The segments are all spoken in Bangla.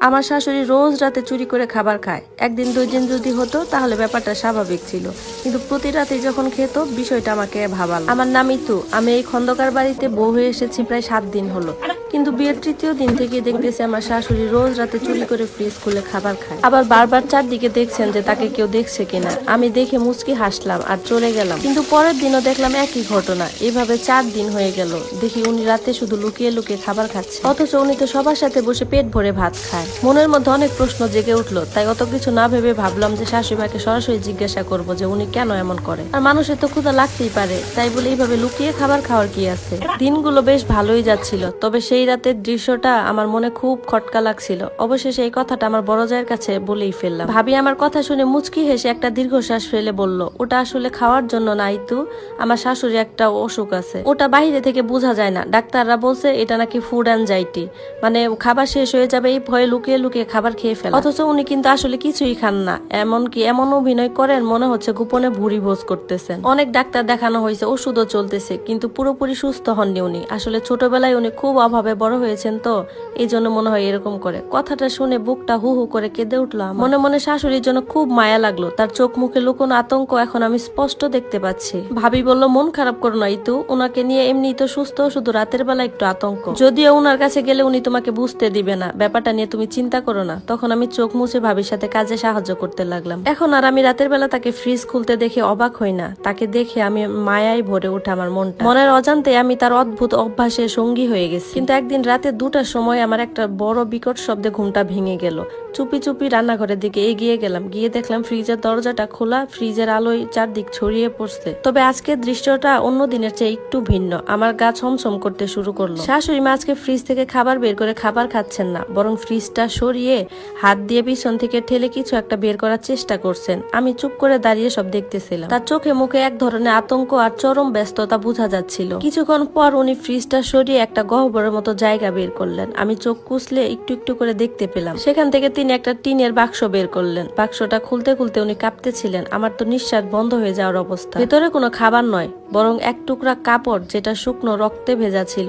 আমার শাশুড়ি রোজ রাতে চুরি করে খাবার খায়। একদিন দুই দিন যদি হতো তাহলে ব্যাপারটা স্বাভাবিক ছিল, কিন্তু প্রতি রাতে যখন খেত বিষয়টা আমাকে ভাবালো। আমার নাম ইতু, আমি এই খন্দকার বাড়িতে বউ হয়ে এসেছি প্রায় 7 দিন হলো, কিন্তু বিয়ের 3য় দিন থেকে দেখতেছি আমার শাশুড়ি রোজ রাতে চুরি করে ফ্রিজ খুলে খাবার খায়। আবার বারবার চারদিকে দেখছেন যে তাকে কেউ দেখছে কিনা। আমি দেখে মুচকি হাসলাম আর চলে গেলাম, কিন্তু পরের দিনও দেখলাম একই ঘটনা। এইভাবে 4 দিন হয়ে গেল, দেখি উনি রাতে শুধু লুকিয়ে লুকিয়ে খাবার খাচ্ছে, অথচ উনি তো সবার সাথে বসে পেট ভরে ভাত খায়। মনের মধ্যে অনেক প্রশ্ন জেগে উঠলো, তাই অত কিছু না ভেবে ভাবলাম যে শাশুড়িমাকে সরাসরি জিজ্ঞাসা করবো যে উনি কেন এমন করে। আর মানুষের তো ক্ষুধা লাগতেই পারে, তাই বলে এইভাবে লুকিয়ে খাবার খাওয়ার কি আছে। দিনগুলো বেশ ভালোই যাচ্ছিল, তবে সেই রাতের দৃশ্যটা আমার মনে খুব খটকা লাগছিল। অবশেষে এই কথাটা আমার বড় জায়ের কাছে বলেই ফেললাম। ভাবি আমার কথা শুনে মুচকি হেসে একটা দীর্ঘশ্বাস ফেলে বলল, ওটা আসলে খাওয়ার জন্য না ইতু, আমার শাশুড়ি একটা অসুখ আছে, ওটা বাইরে থেকে বোঝা যায় না। ডাক্তাররা বলছে এটা নাকি ফুড অ্যানজাইটি, মানে খাবার শেষ হয়ে যাবে এই ভয়ে লুকিয়ে লুকিয়ে খাবার খেয়ে ফেলে। অথচ উনি কিন্তু আসলে কিছুই খান না, এমনকি এমন অভিনয় করেন মনে হচ্ছে গোপনে ভুঁড়ি ভোজ করতেছেন। অনেক ডাক্তার দেখানো হয়েছে, ওষুধও চলতেছে, কিন্তু পুরোপুরি সুস্থ হননি উনি। আসলে ছোটবেলায় উনি খুব অভাবে বড় হয়েছেন, তো এই জন্য মনে হয় এরকম করে। কথাটা শুনে বুকটা হু হু করে কেঁদে উঠলো। মনে মনে শাশুড়ির জন্য খুব মায়া লাগলো, তার চোখ মুখে লুকোনো আতঙ্ক এখন আমি স্পষ্ট দেখতে পাচ্ছি। ভাবি বলল, মন খারাপ করো না ইতু, উনাকে নিয়ে এমনি তো সুস্থ, শুধু রাতের বেলা একটু আতঙ্ক। যদিও উনার কাছে গেলে উনি তোমাকে বুঝতে দিবে না, ব্যাপারটা নিয়ে তুমি চিন্তা করো না। তখন আমি চোখ মুছে ভাবির সাথে কাজে সাহায্য করতে লাগলাম। এখন আর আমি রাতের বেলা তাকে ফ্রিজ খুলতে দেখে অবাক হই না, তাকে দেখে আমি মায়ায় ভরে উঠে আমার মনটা। মনের অজান্তে আমি তার অদ্ভুত অভ্যাসের সঙ্গী হয়ে গেছি। কিন্তু একদিন রাতে 2টার সময় আমার একটা বড় বিকট শব্দে ঘুমটা ভেঙে গেল। চুপি চুপি রান্নাঘরের দিকে এগিয়ে গেলাম, গিয়ে দেখলাম ফ্রিজের দরজাটা খোলা, ফ্রিজের আলোয় চারদিক ছড়িয়ে পড়ছে। তবে আজকের দৃশ্যটা অন্য দিনের চেয়ে একটু ভিন্ন। আমার গা ছমছম করতে শুরু করলো। শাশুড়ি মা আজকে ফ্রিজ থেকে খাবার বের করে খাবার খাচ্ছেন না, বরং ফ্রিজটা সরিয়ে হাত দিয়ে পিছন থেকে ঠেলে কিছু একটা বের করার চেষ্টা করছেন। আমি চুপ করে দাঁড়িয়ে সব দেখতেছিলাম। তার চোখে মুখে এক ধরনের আতঙ্ক আর চরম ব্যস্ততা বোঝা যাচ্ছিল। কিছুক্ষণ পর উনি ফ্রিজটা সরিয়ে একটা গহ্বরের মতো জায়গা বের করলেন। আমি চোখ কুচলে একটু একটু করে দেখতে পেলাম সেখান থেকে তিনি একটা টিনের বাক্স বের করলেন। বাক্সটা খুলতে খুলতে উনি কাঁপতেছিলেন। আমার তো নিঃশ্বাস বন্ধ হয়ে যাওয়ার অবস্থা। ভেতরে কোনো খাবার নয়, বরং এক টুকরা কাপড় যেটা শুকনো রক্তে ভেজা ছিল।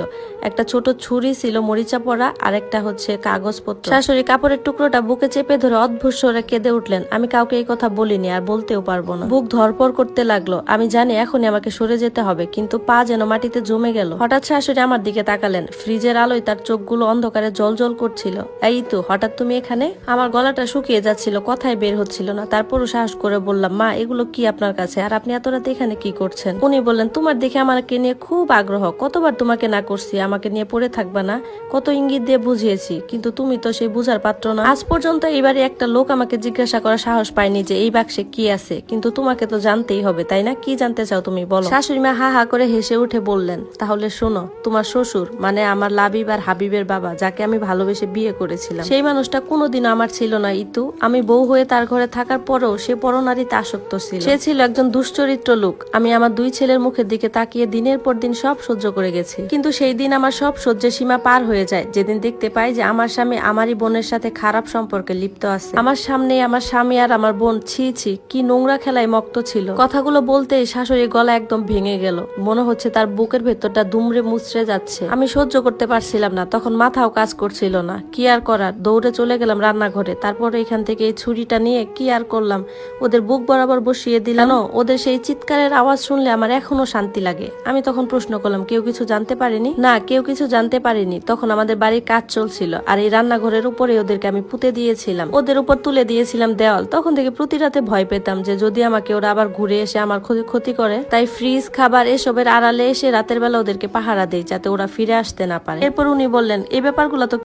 একটা ছোট ছুরি ছিল মরিচা পড়া, আর একটা হচ্ছে কাগজপত্র। শাশুড়ি কাপড়ের টুকরোটা বুকে চেপে ধরে অদ্ভুত স্বরে কেঁদে উঠলেন। আমি কাউকে এই কথা বলিনি, আর বলতেও পারবো না। বুক ধরপড় করতে লাগলো। আমি জানি এখনই আমাকে সরে যেতে হবে, কিন্তু পা যেন মাটিতে জমে গেল। হঠাৎ শাশুড়ি আমার দিকে তাকালেন। ফ্রিজের আলোয় তার চোখগুলো অন্ধকারে জলজল করছিল। এই তো, হঠাৎ তুমি এখানে? আমার গলাটা শুকিয়ে যাচ্ছিল, কথাই বের হচ্ছিল না। তারপরও সাহস করে বললাম, মা এগুলো কি আপনার কাছে, আর আপনি এত রাতে এখানে কি করছেন? উনি বললেন, তোমার দেখে আমাকে নিয়ে খুব আগ্রহ, কতবার তোমাকে না করছি আমাকে নিয়ে পড়ে থাকবা না, কত ইঙ্গিত দিয়ে বুঝিয়েছি, কিন্তু তুমি তো সেই বুঝার পাত্র না। আজ পর্যন্ত এইবারে একটা লোক আমাকে জিজ্ঞাসা করার সাহস পায়নি যে এই বাক্সে কি আছে, কিন্তু তোমাকে তো জানতেই হবে তাই না? কি জানতে চাও তুমি, বলো। শাশুড়ি মা হা হা করে হেসে উঠে বললেন, তাহলে শোনো, তোমার শ্বশুর মানে আমার লাবিব আর হাবিবের বাবা, যাকে আমি ভালোবেসে বিয়ে করেছিলাম, সেই মানুষটা কোনোদিনও আমার ছিল না ইতু। আমি বউ হয়ে তার ঘরে থাকার পরেও সে পরনারীতে আসক্ত ছিল। সে ছিল একজন দুশ্চরিত্র লোক। আমি আমার 2 ছেলের মুখের দিকে তাকিয়ে দিনের পর দিন সব সহ্য করে গেছি, কিন্তু সেই দিন আমার সব সহ্যের সীমা পার হয়ে যায় যেদিন দেখতে পাই যে আমার স্বামী আমারই বোনের সাথে খারাপ সম্পর্কে লিপ্ত আছে। আমার সামনে আমার স্বামী আর আমার বোন ছি ছি কি নোংরা খেলায় মক্ত ছিল। কথাগুলো বলতেই শাশুড়ির গলা একদম ভেঙে গেল। মনে হচ্ছে তার বুকের ভেতরটা দুমড়ে মুচড়ে যাচ্ছে। আমি সহ্য করতে পারছিলাম না, তখন মাথাও কাজ করছিল না। কি আর করার, দৌড়ে চলে গেলাম রান্নাঘরে। তারপরে এখান থেকে এই ছুরিটা নিয়ে কি আর করলাম, ওদের বুক বরাবর বসিয়ে দিলাম। ওদের সেই চিৎকারের আওয়াজ শুনলে আমার এখনো শান্তি লাগে। আমি তখন প্রশ্ন করলাম, কেউ কিছু জানতে পারেনি? না, কেউ কিছু জানতে পারেনি। তখন আমাদের বাড়ির কাজ চলছিল, আর এই রান্নাঘরের উপরে ওদেরকে আমি পুঁতে দিয়েছিলাম, ওদের উপর তুলে দিয়েছিলাম দেওয়াল। তখন থেকে প্রতি রাতে ভয় পেতাম যে যদি আমাকে ওরা আবার ঘুরে এসে আমার ক্ষতি করে, তাই ফ্রিজ খাবার এসবের আড়ালে এসে রাতের বেলা ওদেরকে পাহারা দেই, যাতে ওরা ফিরে আসতে না পারে। এরপর উনি বললেন, এই ব্যাপারগুলো তো